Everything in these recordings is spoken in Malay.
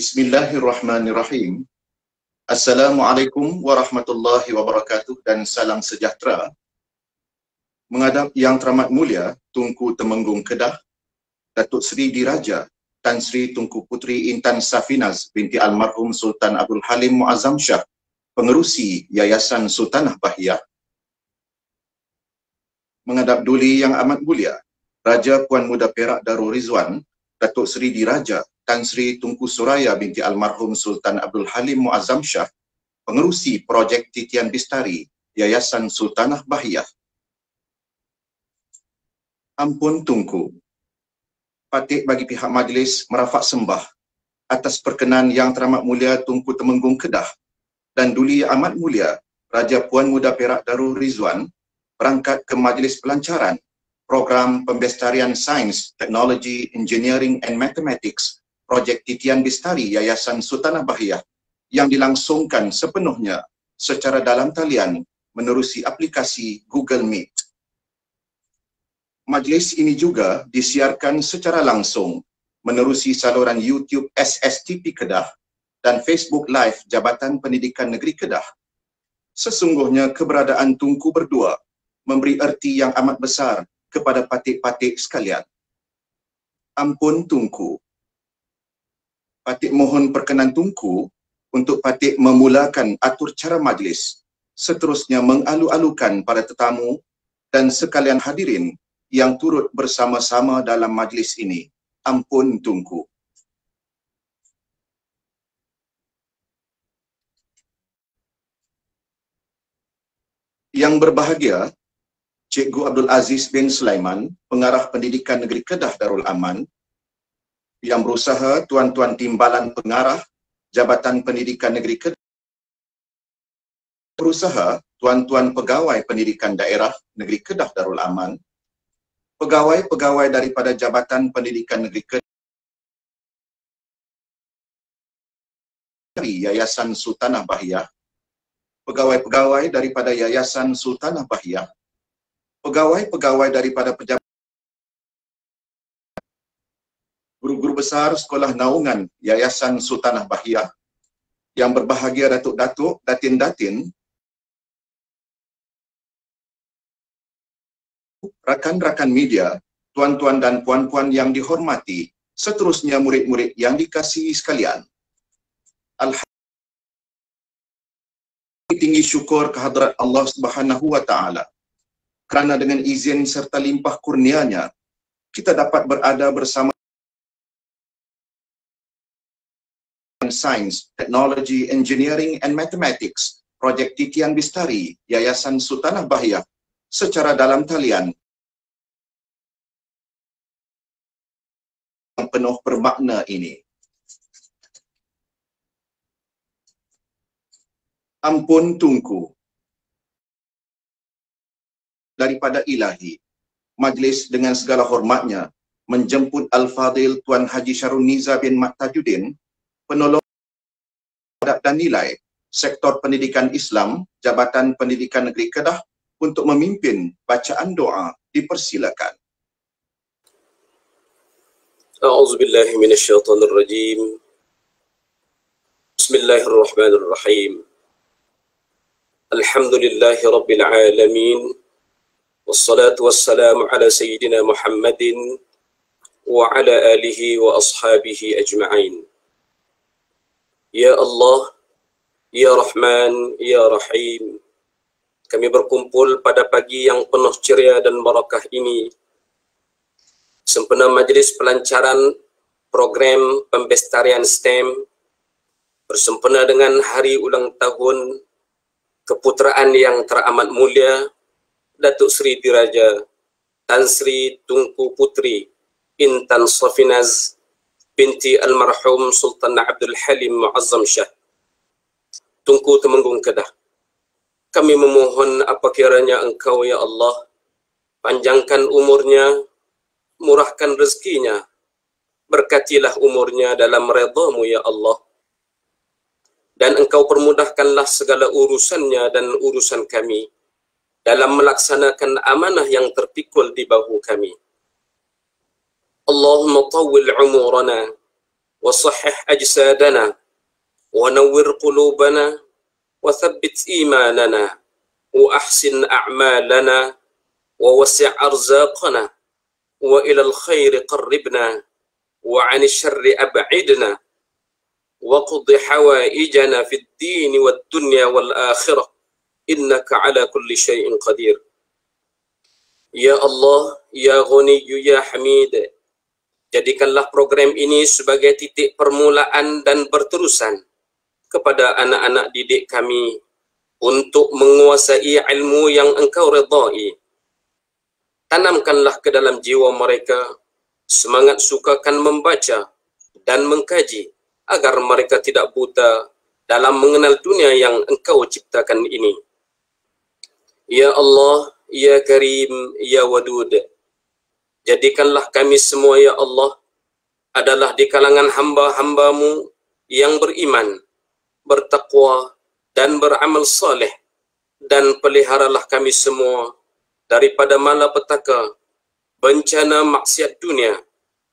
Bismillahirrahmanirrahim. Assalamualaikum warahmatullahi wabarakatuh dan salam sejahtera. Menghadap Yang Teramat Mulia Tunku Temenggung Kedah, Datuk Seri Diraja Tan Sri Tunku Puteri Intan Safinaz binti Almarhum Sultan Abdul Halim Muazzam Shah, Pengerusi Yayasan Sultanah Bahiyah. Menghadap Duli Yang Amat Mulia Raja Puan Muda Perak Darul Rizwan, Datuk Seri Diraja Tan Sri Tunku Suraya binti Almarhum Sultan Abdul Halim Muazzam Shah, Pengerusi Projek Titian Bistari Yayasan Sultanah Bahiyah. Ampun Tunku. Patik bagi pihak majlis merafak sembah atas perkenan Yang Teramat Mulia Tunku Temenggung Kedah dan Duli Yang Amat Mulia Raja Puan Muda Perak Darul Rizwan berangkat ke majlis pelancaran program Pembestarian Sains, Teknologi, Engineering and Mathematics Projek Titian Bistari Yayasan Sultanah Bahiyah yang dilangsungkan sepenuhnya secara dalam talian menerusi aplikasi Google Meet. Majlis ini juga disiarkan secara langsung menerusi saluran YouTube SSTP Kedah dan Facebook Live Jabatan Pendidikan Negeri Kedah. Sesungguhnya keberadaan Tunku berdua memberi erti yang amat besar kepada patik-patik sekalian. Ampun Tunku. Patik mohon perkenan Tunku untuk patik memulakan atur cara majlis, seterusnya mengalu-alukan para tetamu dan sekalian hadirin yang turut bersama-sama dalam majlis ini. Ampun Tunku. Yang berbahagia, Cikgu Abdul Aziz bin Sulaiman, Pengarah Pendidikan Negeri Kedah Darul Aman, yang berusaha Tuan-Tuan Timbalan Pengarah Jabatan Pendidikan Negeri Kedah, berusaha Tuan-Tuan Pegawai Pendidikan Daerah Negeri Kedah Darul Aman, pegawai-pegawai daripada Jabatan Pendidikan Negeri Kedah, Yayasan Sultanah Bahiyah, pegawai-pegawai daripada Yayasan Sultanah Bahiyah, pegawai-pegawai daripada pejabat, guru-guru besar Sekolah Naungan Yayasan Sultanah Bahiyah, yang berbahagia datuk-datuk, datin-datin, rakan-rakan media, tuan-tuan dan puan-puan yang dihormati, seterusnya murid-murid yang dikasihi sekalian. Alhamdulillah, tinggi syukur kehadrat Allah Subhanahu wa Ta'ala kerana dengan izin serta limpah kurnianya kita dapat berada bersama Sains, Teknologi, Engineering and Mathematics Projek Titian Bistari Yayasan Sultanah Bahiyah secara dalam talian yang penuh bermakna ini. Ampun Tunku. Daripada Ilahi, majlis dengan segala hormatnya menjemput Al-Fadil Tuan Haji Syarul Niza bin Mat Tajuddin, penolong adab dan nilai Sektor Pendidikan Islam Jabatan Pendidikan Negeri Kedah untuk memimpin bacaan doa. Dipersilakan. A'udzubillahi minasyaitonirrajim. Bismillahirrahmanirrahim. Alhamdulillahi rabbil alamin. Wassalatu wassalamu ala sayyidina Muhammadin wa ala alihi wa ashabihi ajma'in. Ya Allah, Ya Rahman, Ya Rahim, kami berkumpul pada pagi yang penuh ceria dan barakah ini sempena majlis pelancaran program Pembestarian STEM bersempena dengan hari ulang tahun keputeraan Yang Teramat Mulia Datuk Seri Diraja Tan Sri Tunku Puteri Intan Safinaz binti Almarhum Sultan Abdul Halim Muazzam Shah, Tunku Temenggung Kedah. Kami memohon apa kiranya Engkau ya Allah panjangkan umurnya, murahkan rezekinya, berkatilah umurnya dalam redha-Mu ya Allah, dan Engkau permudahkanlah segala urusannya dan urusan kami dalam melaksanakan amanah yang terpikul di bahu kami. Allahumma tawwil umurana وصحح أجسادنا ونور قلوبنا وثبت إيماننا وأحسن أعمالنا ووسع أرزاقنا وإلى الخير قربنا وعن الشر أبعدنا وقض حوائجنا في الدين والدنيا والآخرة إنك على كل شيء قدير. Ya Allah, Ya Ghani, Ya Hamid, jadikanlah program ini sebagai titik permulaan dan berterusan kepada anak-anak didik kami untuk menguasai ilmu yang Engkau redai. Tanamkanlah ke dalam jiwa mereka semangat sukakan membaca dan mengkaji agar mereka tidak buta dalam mengenal dunia yang Engkau ciptakan ini. Ya Allah, Ya Karim, Ya Wadud, jadikanlah kami semua, Ya Allah, adalah di kalangan hamba-hambamu yang beriman, bertakwa dan beramal saleh, dan peliharalah kami semua daripada malapetaka, bencana maksiat dunia,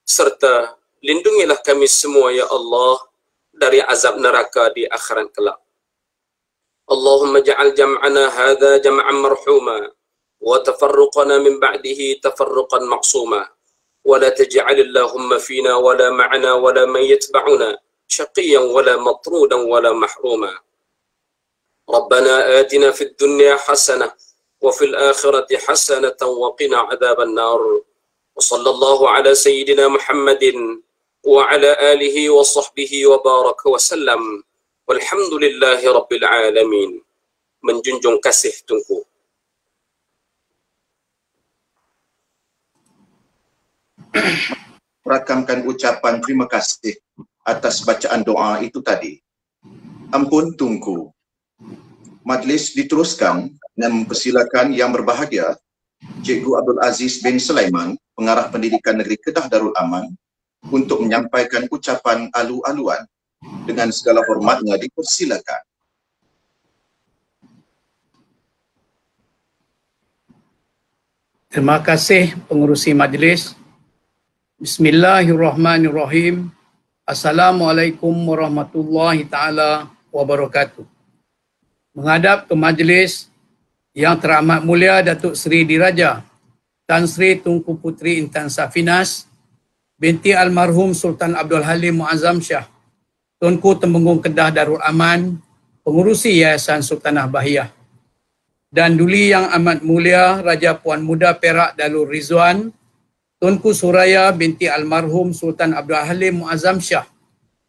serta lindungilah kami semua, Ya Allah, dari azab neraka di akhirat kelak. Allahumma ja'al jam'ana hadha jam'an marhuma wa tafarruqana min ba'dihi tafarruqan ma'suma wa la taj'al Allahumma fina wa la ma'ana wa la man yatba'una shaqiyan wa la matrudan wa la mahruma. Rabbana atina fid dunya hasanah wa fil akhirati hasanatan wa qina adzaban nar. Wa sallallahu ala sayyidina Muhammadin wa ala alihi wa sahbihi wa baraka wa sallam. Walhamdulillahi rabbil alamin. Menjunjung kasih Tunku. Rakamkan ucapan terima kasih atas bacaan doa itu tadi. Ampun Tunku. Majlis diteruskan dan mempersilakan yang berbahagia Cikgu Abdul Aziz bin Sulaiman, Pengarah Pendidikan Negeri Kedah Darul Aman, untuk menyampaikan ucapan alu-aluan. Dengan segala hormatnya dipersilakan. Terima kasih pengerusi majlis. Bismillahirrahmanirrahim. Assalamualaikum warahmatullahi taala wabarakatuh. Menghadap ke majlis yang teramat mulia Datuk Seri Diraja Tan Sri Tunku Puteri Intan Safinas binti almarhum Sultan Abdul Halim Muazzam Shah, Tunku Temenggung Kedah Darul Aman, pengurusi Yayasan Sultanah Bahiyah, dan Duli Yang Amat Mulia Raja Puan Muda Perak Darul Rizwan, Tunku Suraya binti almarhum Sultan Abdul Halim Muazzam Shah,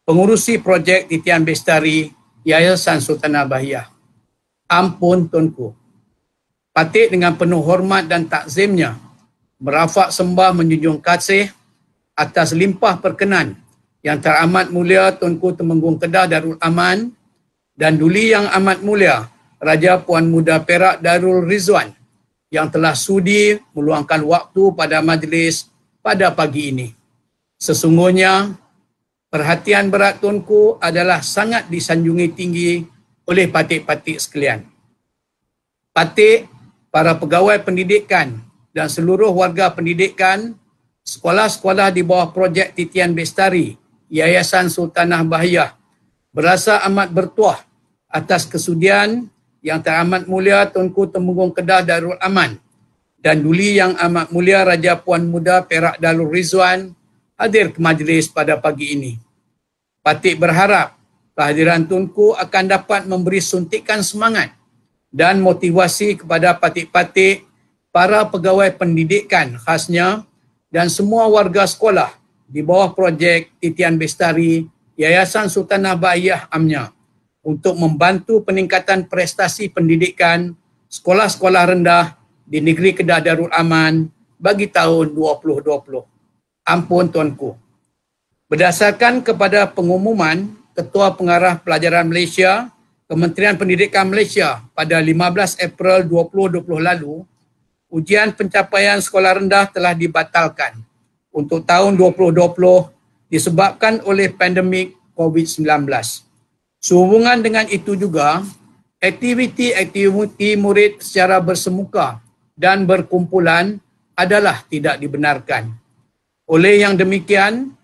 pengurusi projek Titian Bestari Yayasan Sultanah Bahiyah. Ampun Tunku. Patut dengan penuh hormat dan takzimnya merafak sembah menjunjung kasih atas limpah perkenan yang teramat mulia Tunku Temenggung Kedah Darul Aman dan Duli Yang Amat Mulia Raja Puan Muda Perak Darul Rizwan yang telah sudi meluangkan waktu pada majlis pada pagi ini. Sesungguhnya perhatian berat Tunku adalah sangat disanjungi tinggi oleh patik-patik sekalian. Patik, para pegawai pendidikan dan seluruh warga pendidikan sekolah-sekolah di bawah projek Titian Bestari Yayasan Sultanah Bahiyah berasa amat bertuah atas kesudian yang teramat mulia Tunku Temenggung Kedah Darul Aman dan Duli Yang Amat Mulia Raja Puan Muda Perak Darul Rizwan hadir ke majlis pada pagi ini. Patik berharap kehadiran Tunku akan dapat memberi suntikan semangat dan motivasi kepada patik-patik, para pegawai pendidikan khasnya dan semua warga sekolah di bawah projek Titian Bestari Yayasan Sultanah Bahiyah Amnya untuk membantu peningkatan prestasi pendidikan sekolah-sekolah rendah di Negeri Kedah Darul Aman bagi tahun 2020. Ampun Tuanku. Berdasarkan kepada pengumuman Ketua Pengarah Pelajaran Malaysia, Kementerian Pendidikan Malaysia pada 15 April 2020 lalu, ujian pencapaian sekolah rendah telah dibatalkan untuk tahun 2020 disebabkan oleh pandemik COVID-19. Sehubungan dengan itu juga, aktiviti murid secara bersemuka dan berkumpulan adalah tidak dibenarkan. Oleh yang demikian,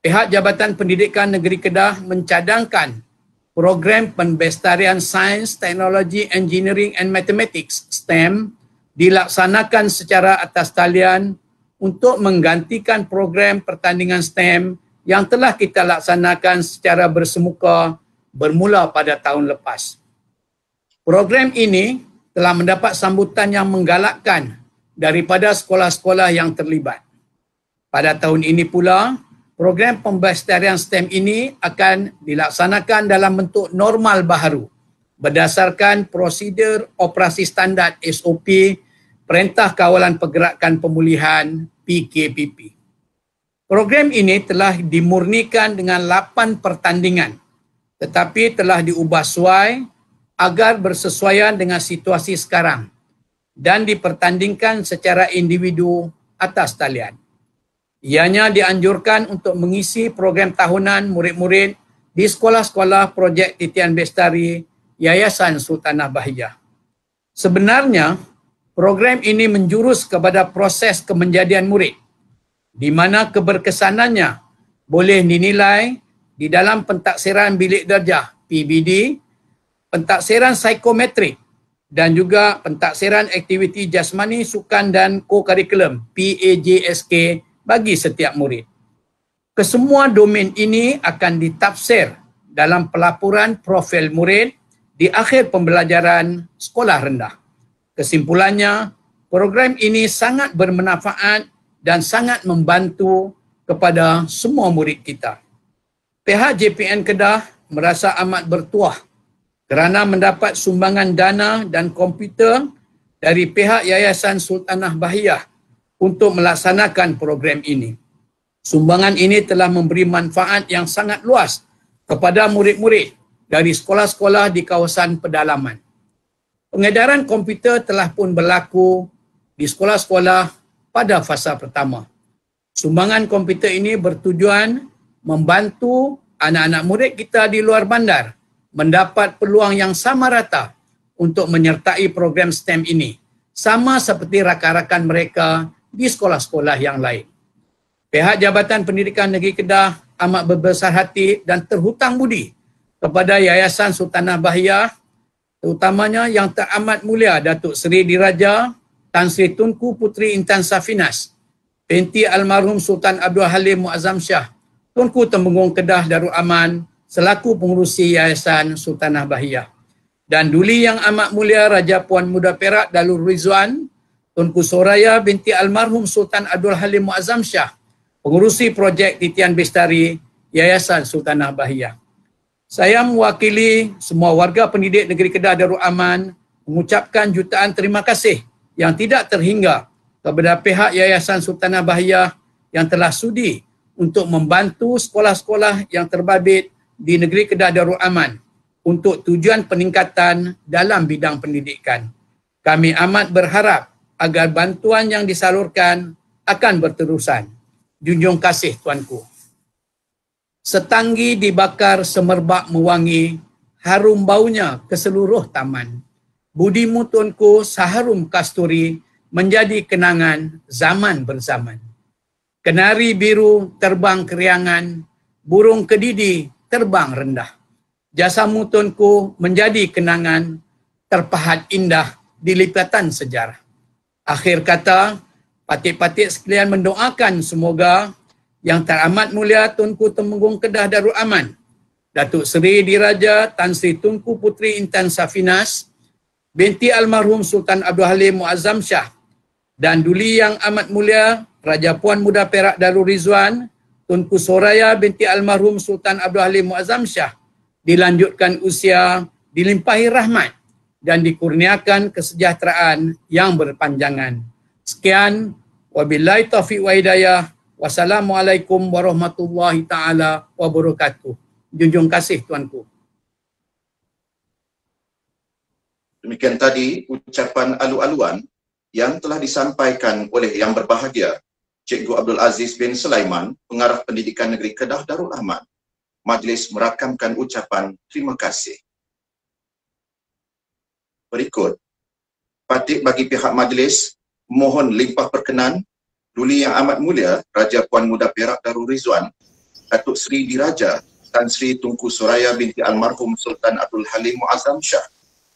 Pihak Jabatan Pendidikan Negeri Kedah mencadangkan program Pembestarian Sains, Teknologi, Engineering and Mathematics (STEM) dilaksanakan secara atas talian untuk menggantikan program pertandingan STEM yang telah kita laksanakan secara bersemuka bermula pada tahun lepas. Program ini telah mendapat sambutan yang menggalakkan daripada sekolah-sekolah yang terlibat. Pada tahun ini pula, program pembestarian STEM ini akan dilaksanakan dalam bentuk normal baharu berdasarkan prosedur operasi standard SOP Perintah Kawalan Pergerakan Pemulihan PKPP. Program ini telah dimurnikan dengan 8 pertandingan tetapi telah diubah suai agar bersesuaian dengan situasi sekarang dan dipertandingkan secara individu atas talian. Ianya dianjurkan untuk mengisi program tahunan murid-murid di sekolah-sekolah projek titian bestari Yayasan Sultanah Bahiyah. Sebenarnya, program ini menjurus kepada proses kemenjadian murid di mana keberkesanannya boleh dinilai di dalam pentaksiran bilik darjah PBD, pentaksiran psikometrik dan juga pentaksiran aktiviti jasmani, sukan dan co-curriculum PAJSK bagi setiap murid. Kesemua domain ini akan ditafsir dalam pelaporan profil murid di akhir pembelajaran sekolah rendah. Kesimpulannya, program ini sangat bermanfaat dan sangat membantu kepada semua murid kita. Pihak JPN Kedah merasa amat bertuah kerana mendapat sumbangan dana dan komputer dari pihak Yayasan Sultanah Bahiyah untuk melaksanakan program ini. Sumbangan ini telah memberi manfaat yang sangat luas kepada murid-murid dari sekolah-sekolah di kawasan pedalaman. Pengedaran komputer telah pun berlaku di sekolah-sekolah pada fasa pertama. Sumbangan komputer ini bertujuan membantu anak-anak murid kita di luar bandar mendapat peluang yang sama rata untuk menyertai program STEM ini, sama seperti rakan-rakan mereka di sekolah-sekolah yang lain. Pihak Jabatan Pendidikan Negeri Kedah amat berbesar hati dan terhutang budi kepada Yayasan Sultanah Bahiyah, terutamanya Yang Teramat Mulia Datuk Seri Diraja Tan Sri Tunku Puteri Intan Safinas, binti almarhum Sultan Abdul Halim Muazzam Shah, Tunku Temenggung Kedah Darul Aman selaku pengurusi Yayasan Sultanah Bahiyah. Dan Duli Yang Amat Mulia Raja Puan Muda Perak Darul Rizwan, Tunku Soraya binti almarhum Sultan Abdul Halim Muazzam Shah, pengurusi projek titian bestari Yayasan Sultanah Bahiyah. Saya mewakili semua warga pendidik Negeri Kedah Darul Aman mengucapkan jutaan terima kasih yang tidak terhingga kepada pihak Yayasan Sultanah Bahiyah yang telah sudi untuk membantu sekolah-sekolah yang terbabit di Negeri Kedah Darul Aman untuk tujuan peningkatan dalam bidang pendidikan. Kami amat berharap agar bantuan yang disalurkan akan berterusan. Junjung kasih Tuanku. Setanggi dibakar semerbak mewangi, harum baunya ke seluruh taman. Budimu Tuanku saharum kasturi, menjadi kenangan zaman berzaman. Kenari biru terbang keriangan, burung kedidi terbang rendah. Jasamu Tuanku menjadi kenangan, terpahat indah di lipatan sejarah. Akhir kata, patik-patik sekalian mendoakan semoga Yang Teramat Mulia Tunku Temenggung Kedah Darul Aman, Datuk Seri Diraja Tan Sri Tunku Puteri Intan Safinas, binti almarhum Sultan Abdul Halim Muazzam Shah, dan Duli Yang Amat Mulia Raja Puan Muda Perak Darul Rizwan, Tunku Soraya binti almarhum Sultan Abdul Halim Muazzam Shah, dilanjutkan usia, dilimpahi rahmat dan dikurniakan kesejahteraan yang berpanjangan. Sekian, wabillahi taufiq wa hidayah. Wassalamualaikum warahmatullahi taala wabarakatuh. Junjung kasih Tuanku. Demikian tadi ucapan alu-aluan yang telah disampaikan oleh Yang Berbahagia Cikgu Abdul Aziz bin Sulaiman, Pengarah Pendidikan Negeri Kedah Darul Aman. Majlis merakamkan ucapan terima kasih. Berikut, patik bagi pihak majlis, mohon limpah perkenan Duli Yang Amat Mulia Raja Puan Muda Perak Darul Rizwan Datuk Seri Diraja Tan Sri Tunku Suraya binti Almarhum Sultan Abdul Halim Muazzam Shah,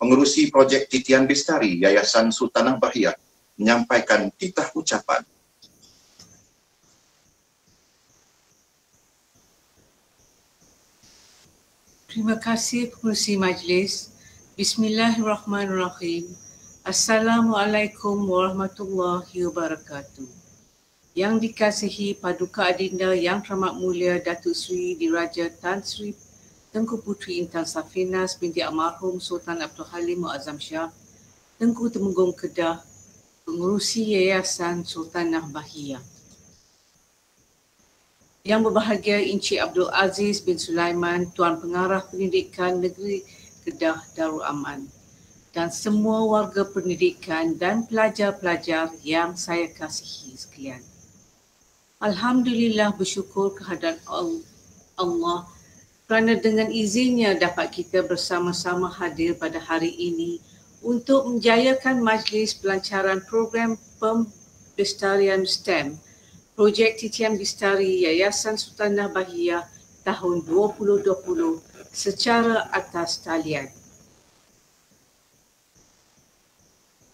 pengerusi projek Titian Bestari Yayasan Sultanah Bahiyah, menyampaikan titah ucapan. Terima kasih pengerusi majlis. Bismillahirrahmanirrahim. Assalamualaikum warahmatullahi wabarakatuh. Yang dikasihi Paduka Adinda Yang Teramat Mulia Datuk Seri Diraja Tan Sri Tengku Puteri Intan Safinas binti Almarhum Sultan Abdul Halim Muazzam Shah, Tengku Temenggung Kedah, pengerusi Yayasan Sultanah Bahiyah. Yang berbahagia Encik Abdul Aziz bin Sulaiman, Tuan Pengarah Pendidikan Negeri Kedah Darul Aman, dan semua warga pendidikan dan pelajar-pelajar yang saya kasihi sekalian. Alhamdulillah, bersyukur kehadrat Allah kerana dengan izinnya dapat kita bersama-sama hadir pada hari ini untuk menjayakan majlis pelancaran program Pembestarian STEM, Projek Titian Bestari Yayasan Sultanah Bahiyah tahun 2020 secara atas talian.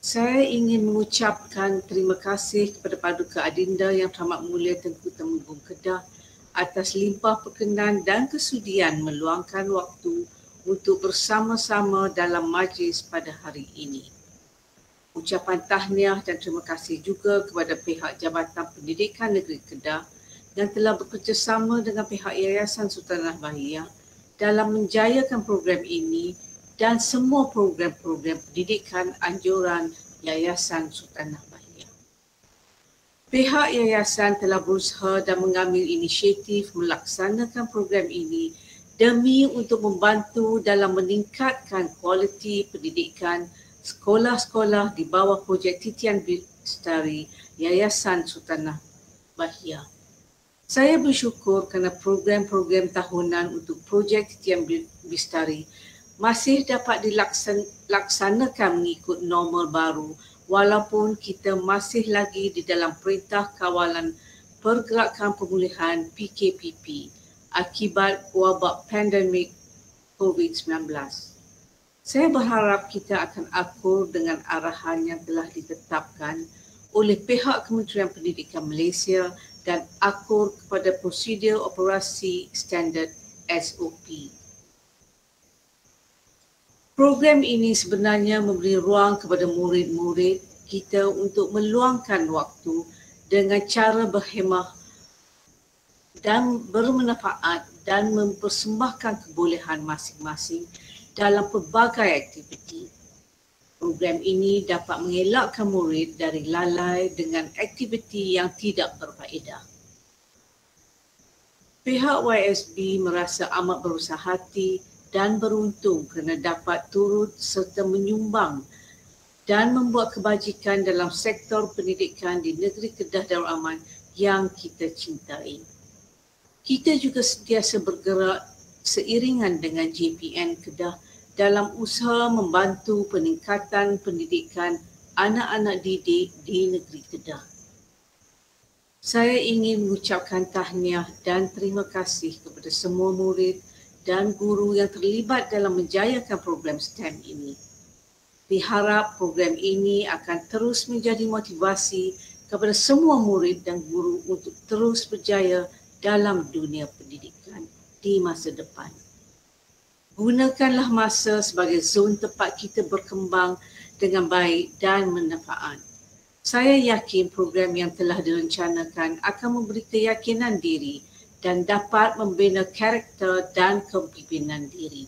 Saya ingin mengucapkan terima kasih kepada Paduka Adinda Yang Teramat Mulia Tengku Temenggung Kedah atas limpah perkenan dan kesudian meluangkan waktu untuk bersama-sama dalam majlis pada hari ini. Ucapan tahniah dan terima kasih juga kepada pihak Jabatan Pendidikan Negeri Kedah yang telah bekerjasama dengan pihak Yayasan Sultanah Bahiyah dalam menjayakan program ini dan semua program-program pendidikan anjuran Yayasan Sultanah Bahiyah. Pihak yayasan telah berusaha dan mengambil inisiatif melaksanakan program ini demi untuk membantu dalam meningkatkan kualiti pendidikan sekolah-sekolah di bawah projek Titian Bestari Yayasan Sultanah Bahiyah. Saya bersyukur kerana program-program tahunan untuk projek Titian Bestari masih dapat dilaksanakan mengikut normal baru walaupun kita masih lagi di dalam Perintah Kawalan Pergerakan Pemulihan PKPP akibat wabak pandemik COVID-19. Saya berharap kita akan akur dengan arahan yang telah ditetapkan oleh pihak Kementerian Pendidikan Malaysia dan akur kepada prosedur operasi standard SOP. Program ini sebenarnya memberi ruang kepada murid-murid kita untuk meluangkan waktu dengan cara berhemah dan bermanfaat dan mempersembahkan kebolehan masing-masing dalam pelbagai aktiviti. Program ini dapat mengelakkan murid dari lalai dengan aktiviti yang tidak berfaedah. Pihak YSB merasa amat berusaha hati dan beruntung kerana dapat turut serta menyumbang dan membuat kebajikan dalam sektor pendidikan di negeri Kedah Darul Aman yang kita cintai. Kita juga sentiasa bergerak seiringan dengan JPN Kedah dalam usaha membantu peningkatan pendidikan anak-anak didik di negeri Kedah. Saya ingin mengucapkan tahniah dan terima kasih kepada semua murid dan guru yang terlibat dalam menjayakan program STEM ini. Diharap program ini akan terus menjadi motivasi kepada semua murid dan guru untuk terus berjaya dalam dunia pendidikan di masa depan. Gunakanlah masa sebagai zon tempat kita berkembang dengan baik dan manfaat. Saya yakin program yang telah direncanakan akan memberi keyakinan diri dan dapat membina karakter dan kepimpinan diri.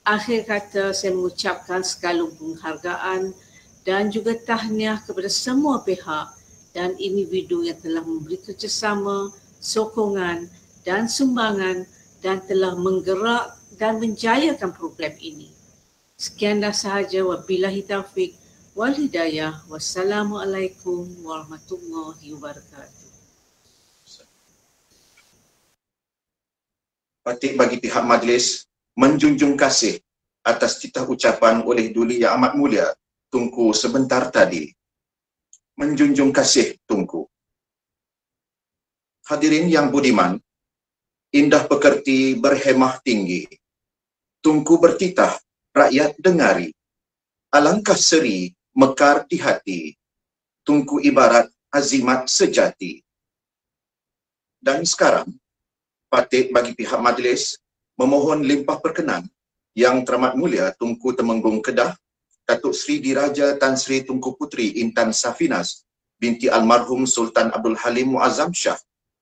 Akhir kata, saya mengucapkan segalung penghargaan dan juga tahniah kepada semua pihak dan individu yang telah memberi kerjasama, sokongan dan sumbangan dan telah menggerak dan menjayakan program ini. Sekianlah sahaja, wabillahi taufik wal hidayah. Wassalamualaikum warahmatullahi wabarakatuh. Patik bagi pihak majlis menjunjung kasih atas titah ucapan oleh Duli Yang Amat Mulia Tunku sebentar tadi. Menjunjung kasih Tunku. Hadirin yang budiman, Indah pekerti berhemah tinggi, Tunku bertitah rakyat dengari, alangkah seri mekar di hati, Tunku ibarat azimat sejati. Dan sekarang, patut bagi pihak majlis memohon limpah perkenan Yang Teramat Mulia Tunku Temenggung Kedah, Datuk Seri Diraja Tan Sri Tunku Puteri Intan Safinas binti almarhum Sultan Abdul Halim Muazzam Shah,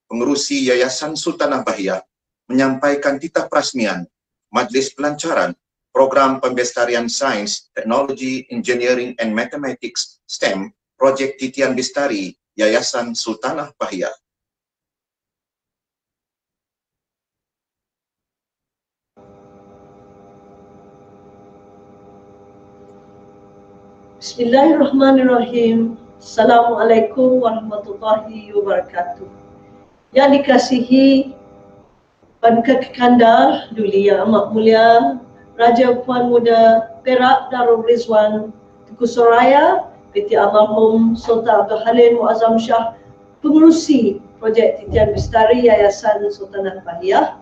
pengerusi Yayasan Sultanah Bahiyah, menyampaikan titah perasmian Majlis Pelancaran Program Pembestarian Sains, Teknologi, Engineering and Mathematics STEM Projek Titian Bestari Yayasan Sultanah Bahiyah. Bismillahirrahmanirrahim. Assalamualaikum warahmatullahi wabarakatuh. Yang dikasihi Paduka Kekanda Duli Yang Amat Mulia Raja Puan Muda Perak Darul Rizwan Tuku Soraya binti almarhum Sultan Abdul Halim Muazzam Shah, pengerusi Projek Titian Bestari Yayasan Sultanah Bahiyah.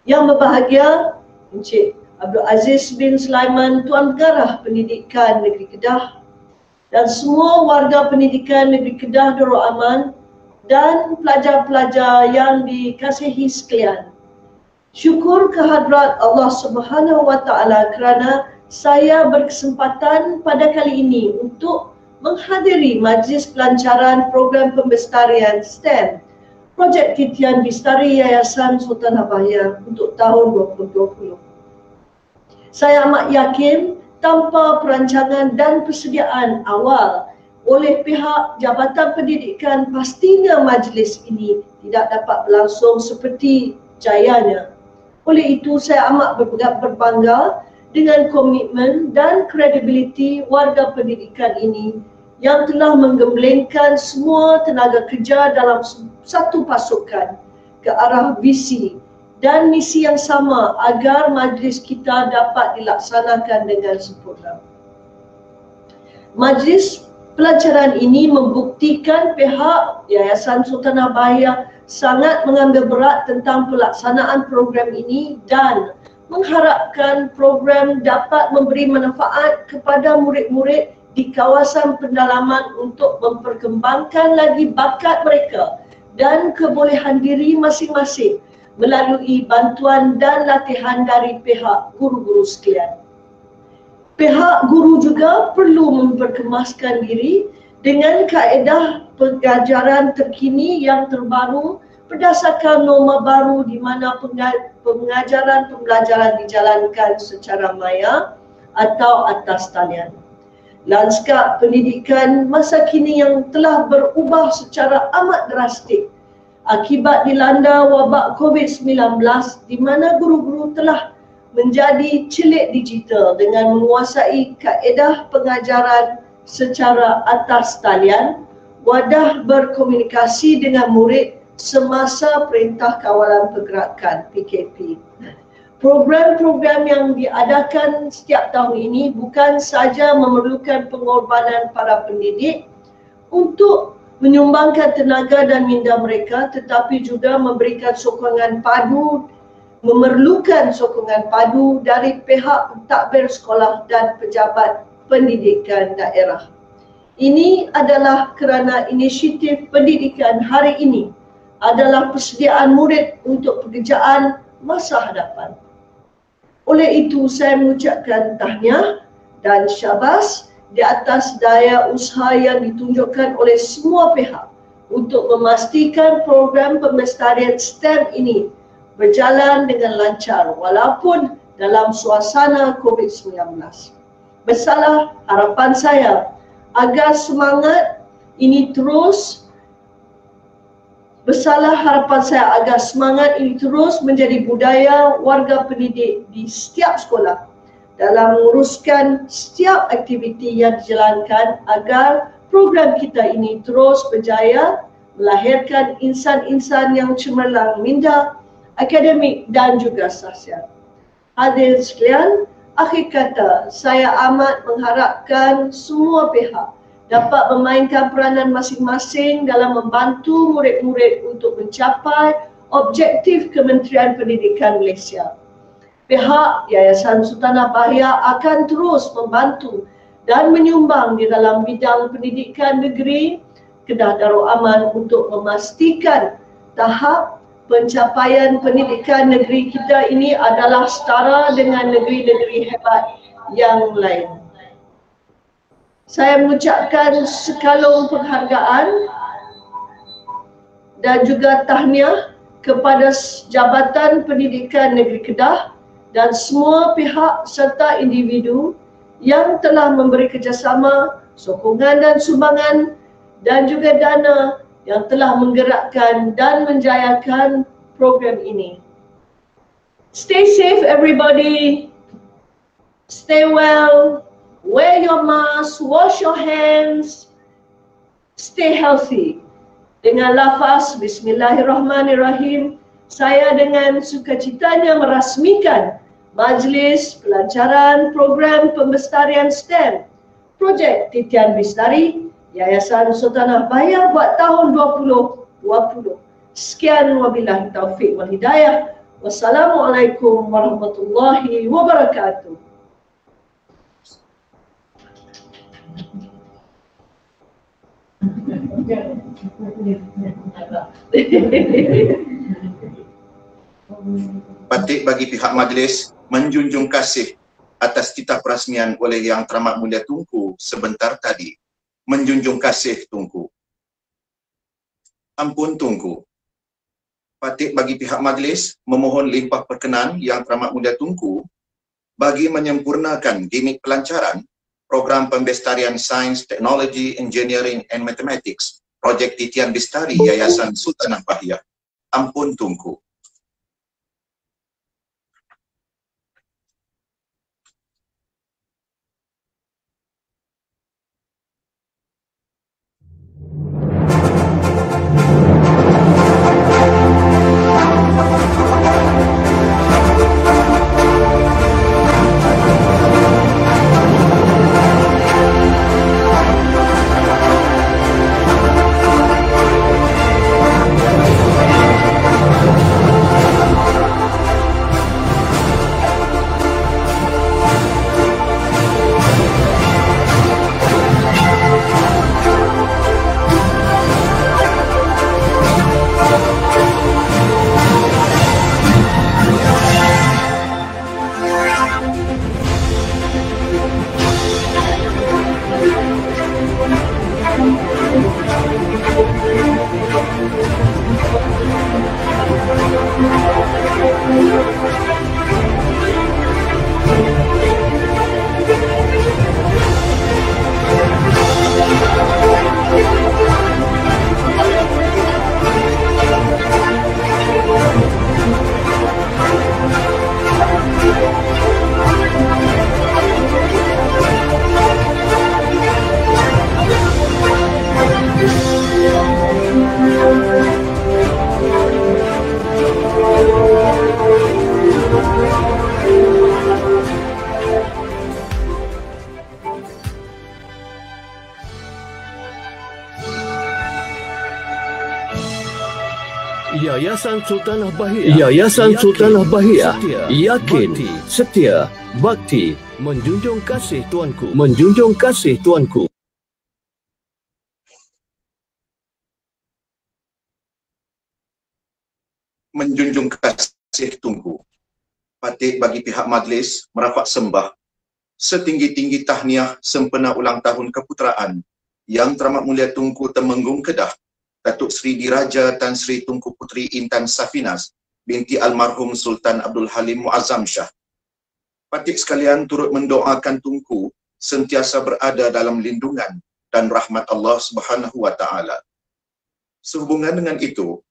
Yang berbahagia Encik Abdul Aziz bin Sulaiman Tuan Pengarah Pendidikan Negeri Kedah dan semua warga pendidikan Negeri Kedah Darul Aman dan pelajar-pelajar yang dikasihi sekalian. Syukur kehadrat Allah Subhanahu Wa Taala kerana saya berkesempatan pada kali ini untuk menghadiri Majlis Pelancaran Program Pembestarian STEM Projek Titian Bestari Yayasan Sultanah Bahiyah untuk tahun 2020. Saya amat yakin tanpa perancangan dan persediaan awal oleh pihak Jabatan Pendidikan, pastinya majlis ini tidak dapat berlangsung seperti jayanya. Oleh itu, saya amat berbangga dengan komitmen dan kredibiliti warga pendidikan ini yang telah menggemblengkan semua tenaga kerja dalam satu pasukan ke arah visi dan misi yang sama agar majlis kita dapat dilaksanakan dengan sempurna. Majlis pelancaran ini membuktikan pihak Yayasan Sultanah Bahiyah sangat mengambil berat tentang pelaksanaan program ini dan mengharapkan program dapat memberi manfaat kepada murid-murid di kawasan pendalaman untuk memperkembangkan lagi bakat mereka dan kebolehan diri masing-masing melalui bantuan dan latihan dari pihak guru-guru sekalian. Pihak guru juga perlu memperkemaskan diri dengan kaedah pengajaran terkini yang terbaru berdasarkan norma baru di mana pengajaran pembelajaran dijalankan secara maya atau atas talian. Lanskap pendidikan masa kini yang telah berubah secara amat drastik akibat dilanda wabak COVID-19 di mana guru-guru telah menjadi celik digital dengan menguasai kaedah pengajaran secara atas talian, wadah berkomunikasi dengan murid semasa Perintah Kawalan Pergerakan PKP. Program-program yang diadakan setiap tahun ini bukan saja memerlukan pengorbanan para pendidik untuk menyumbangkan tenaga dan minda mereka, tetapi juga memberikan sokongan padu, memerlukan sokongan padu dari pihak pentadbir sekolah dan pejabat pendidikan daerah. Ini adalah kerana inisiatif pendidikan hari ini adalah persediaan murid untuk pekerjaan masa hadapan. Oleh itu, saya mengucapkan tahniah dan syabas di atas daya usaha yang ditunjukkan oleh semua pihak untuk memastikan program pembestarian STEM ini berjalan dengan lancar walaupun dalam suasana COVID-19. Besarlah harapan saya agar semangat ini terus menjadi budaya warga pendidik di setiap sekolah dalam menguruskan setiap aktiviti yang dijalankan agar program kita ini terus berjaya melahirkan insan-insan yang cemerlang minda, akademik dan juga sosial. Hadirin sekalian, akhir kata saya amat mengharapkan semua pihak dapat memainkan peranan masing-masing dalam membantu murid-murid untuk mencapai objektif Kementerian Pendidikan Malaysia. Pihak Yayasan Sultanah Bahia akan terus membantu dan menyumbang di dalam bidang pendidikan negeri Kedah Darul Aman untuk memastikan tahap pencapaian pendidikan negeri kita ini adalah setara dengan negeri-negeri hebat yang lain. Saya mengucapkan sekalung penghargaan dan juga tahniah kepada Jabatan Pendidikan Negeri Kedah dan semua pihak serta individu yang telah memberi kerjasama, sokongan dan sumbangan dan juga dana yang telah menggerakkan dan menjayakan program ini. Stay safe everybody, stay well, wear your mask, wash your hands, stay healthy. Dengan lafaz Bismillahirrahmanirrahim, saya dengan sukacitanya merasmikan Majlis Pelancaran Program Pembestarian STEM Projek Titian Bistari Yayasan Sultanah Bahia buat tahun 2020. Sekian wabillahi taufiq wal hidayah. Wassalamualaikum warahmatullahi wabarakatuh. Batik bagi pihak majlis menjunjung kasih atas titah perasmian oleh Yang Teramat Mulia Tunku sebentar tadi. Menjunjung kasih Tunku. Ampun Tunku. Batik bagi pihak majlis memohon limpah perkenan Yang Teramat Mulia Tunku bagi menyempurnakan gimik pelancaran program pembestarian Sains, Teknologi, Engineering and Mathematics Projek Titian Bistari Yayasan Sultanah Bahia. Ampun Tunku. Yayasan Sultanah Bahia. Yayasan Sultanah Bahia yakin, setia, bakti, menjunjung kasih tuanku. Menjunjung kasih tuanku. Menjunjung kasih Tunku. Batik bagi pihak majlis merafak sembah setinggi-tinggi tahniah sempena ulang tahun keputeraan Yang Teramat Mulia Tunku Temenggung Kedah Datuk Seri Diraja Tan Sri Tunku Puteri Intan Safinas binti almarhum Sultan Abdul Halim Muazzam Shah. Batik sekalian turut mendoakan Tunku sentiasa berada dalam lindungan dan rahmat Allah Subhanahu wa taala. Sehubungan dengan itu,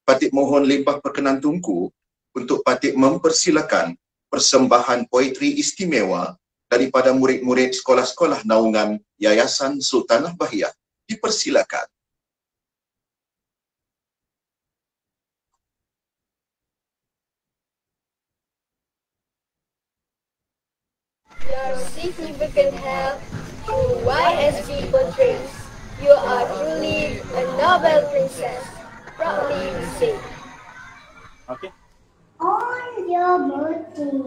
Batik mohon limpah perkenan Tunku untuk Batik mempersilakan persembahan poetri istimewa daripada murid-murid sekolah-sekolah naungan Yayasan Sultanah Bahia. Dipersilakan. Your significant help through YSP portrays. You are truly a noble princess. Proudly we say. Okay. On your birthday,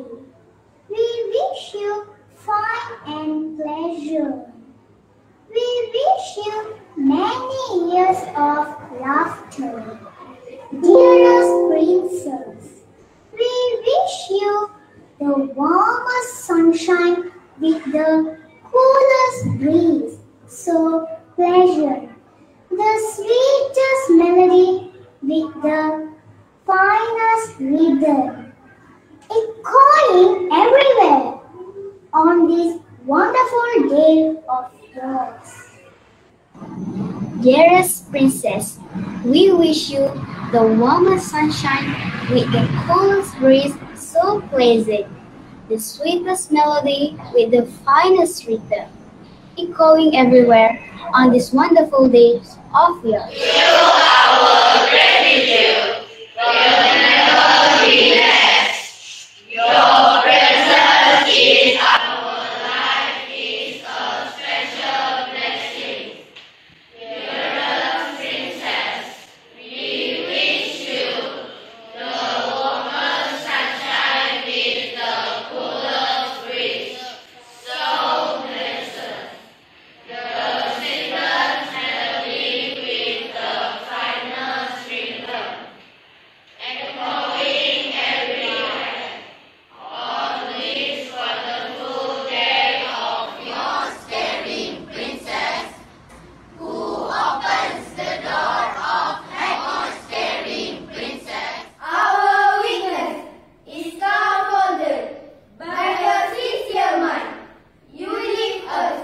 we wish you fun and pleasure. We wish you many years of laughter. Dearest princess, we wish you the warmest sunshine with the coolest breeze, so pleasant. The sweetest melody with the finest rhythm, echoing everywhere on this wonderful day of yours. Dearest princess, we wish you the warmest sunshine with the coolest breeze, so pleasant, the sweetest melody with the finest rhythm, echoing everywhere on this wonderful day of yours. Our gratitude will never be less. Your presence is our life is a special blessing. Dearest princess, we wish you the warmest sunshine with the coolest breeze, so pleasant. The sweetest melody with the finest rhythm, echoing everywhere on this wonderful day of your staring princess, who opens the door of your staring princess. Our weakness is comforted by your sincere mind. You lift us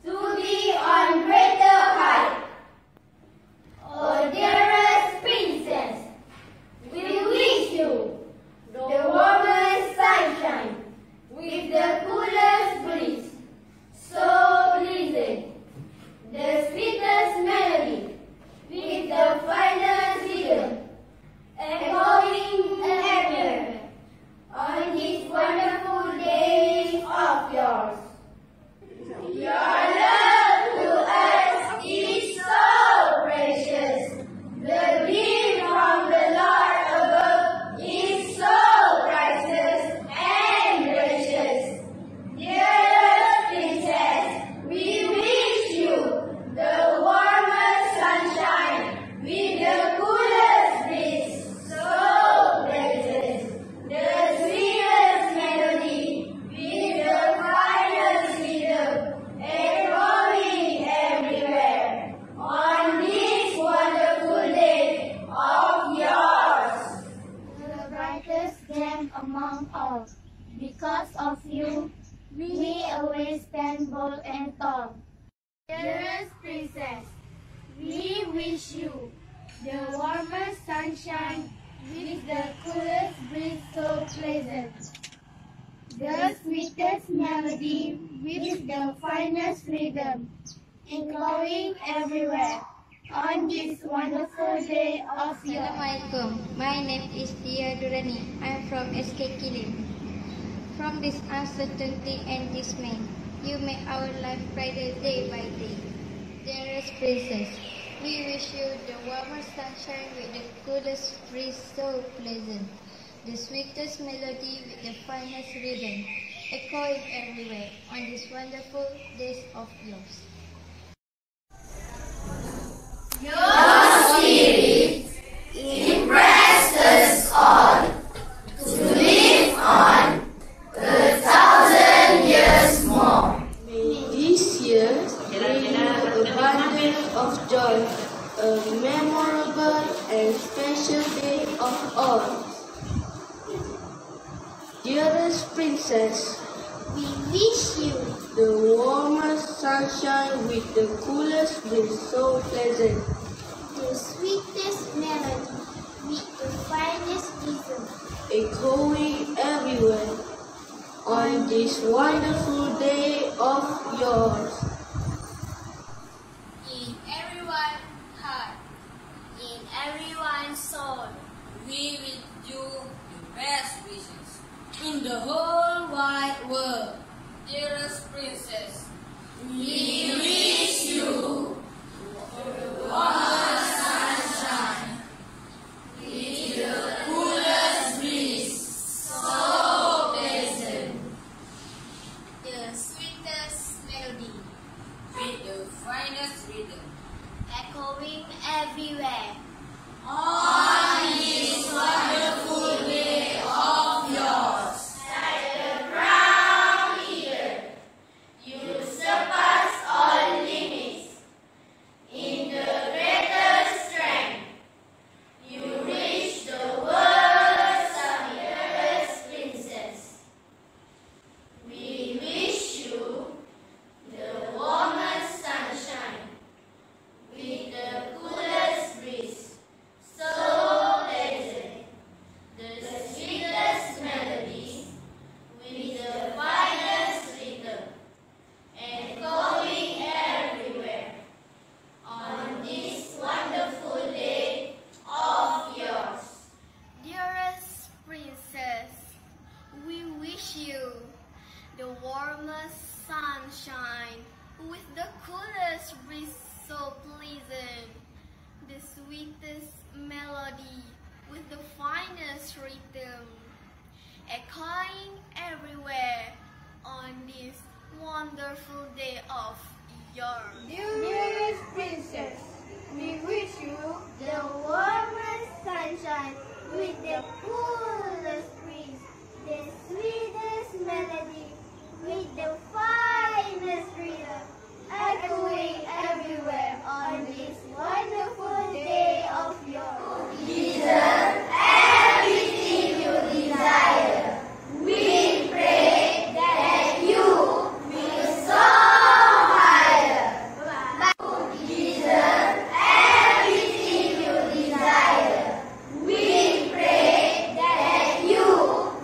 to be on greater height. Oh, dearest princess, we wish you the warmest sunshine with the coolest breeze, so pleasant, the sweetest melody with the finest rhythm, echoing everywhere on this wonderful day of yours. Your love to us is so precious. The gift from the Lord above is so priceless and gracious. Dearest princess, we wish you the warmest sunshine with the coolest breeze, so pleasant, the sweetest melody with the finest rhythm, echoing everywhere on this wonderful day of yours. The brightest gem among all. Because of you, we always stand bold and tall. Dearest princess, we wish you the warmest sunshine with the coolest breeze, so pleasant, the sweetest melody with the finest rhythm, echoing everywhere on this wonderful day of yours. Assalamualaikum. My name is Tia Durani. I am from SK Kilim. From this uncertainty and dismay, you make our life brighter day by day. Dearest princess, we wish you the warmest sunshine with the coolest breeze, so pleasant, the sweetest melody with the finest rhythm, echoing everywhere on this wonderful days of yours. Your spirit impressed us all to live on 1,000 years more. May this year bring abundance of joy, a memorable and special day of all. Dearest princess, We wish you the warmest sunshine with the coolest breeze, so pleasant, the sweetest melody with the finest rhythm, echoing everywhere on this wonderful day of yours. In everyone's heart, in everyone's soul, we will do the best wishes in the whole wide world. Dearest princess, we wish you the warmest sunshine with the coolest rhythm, echoing everywhere. On this wonderful day of yours, like the crown eagle, you surpass all limits. In the greatest strength, you reach the world's dearest princess. We wish you the warmest sunshine with the coolest breeze, so pleasant, the sweetest melody with the finest rhythm, echoing everywhere on this wonderful day of yours. Dearest princess, we wish you the warmest sunshine with the coolest breeze so pleasant, the sweetest melody with the finest rhythm, echoing everywhere on this wonderful day of yours. Dearest princess, we wish you the warmest sunshine with the coolest breeze, the sweetest melody with the finest rhythm, echoing everywhere on this wonderful day of yours. Deserve everything you desire. We pray that you will soar higher. Deserve everything you desire. We pray that you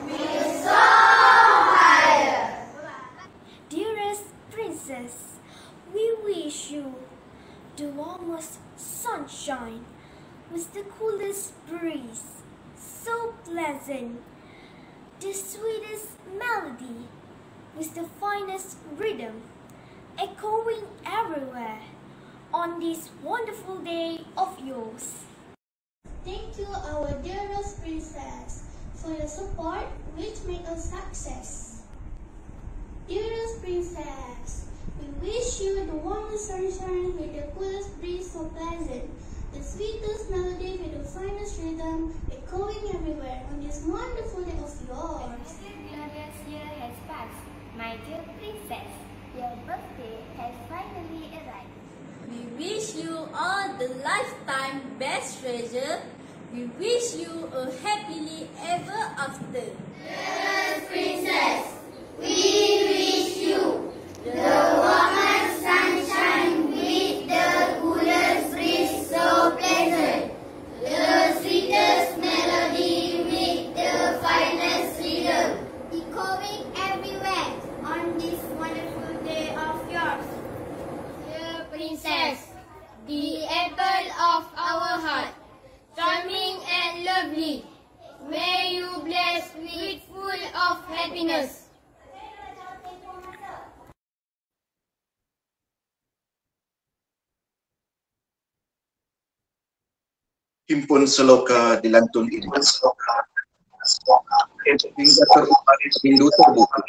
will soar higher. Dearest princess, we wish you the warmest sunshine with the coolest breeze, so pleasant, the sweetest melody with the finest rhythm, echoing everywhere on this wonderful day of yours. Thank you, our dearest princess, for your support which made us success. Dearest princess, we wish you the warmest sunshine with the coolest breeze so pleasant, the sweetest melody with the finest rhythm, echoing everywhere on this wonderful day of yours. Glorious year has passed, my dear princess. Your birthday has finally arrived. We wish you all the lifetime best treasure. We wish you a happily ever after. Dearest princess, we wish you the warmest sunshine with the coolest breeze so pleasant, the sweetest melody with the finest rhythm, echoing everywhere on this wonderful day of yours. Dear princess, the apple of our heart, charming and lovely, may you bless with full of happiness. Himpun Seloka dilantun ini. Hingga terupat rindu terbuka.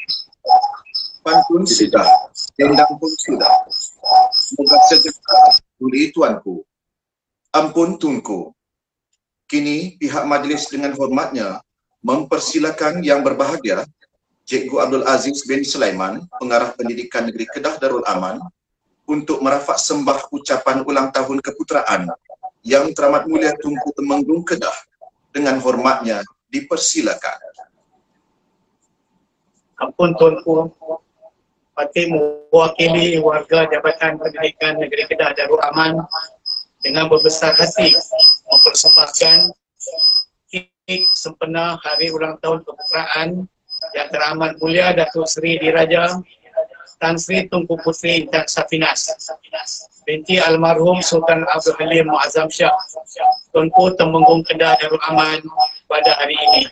Pantun sudah, dendam pun sudah. Semoga segera tuli tuanku. Ampun tunku. Kini pihak majlis dengan hormatnya mempersilakan yang berbahagia Cikgu Abdul Aziz bin Sulaiman, Pengarah Pendidikan Negeri Kedah Darul Aman, untuk merafak sembah ucapan ulang tahun keputeraan Yang Teramat Mulia Tunku Temenggung Kedah. Dengan hormatnya dipersilakan. Ampun Tunku, Patih mewakili warga Jabatan Pendidikan Negeri Kedah Darul Aman dengan berbesar hati mempersembahkan kek sempena hari ulang tahun keputeraan Yang Teramat Mulia Datuk Seri Diraja Tan Sri Tunku Puteri Intan Safinas binti almarhum Sultan Abdul Halim Muazzam Shah, Tunku Temenggung Kedah Darul Aman pada hari ini.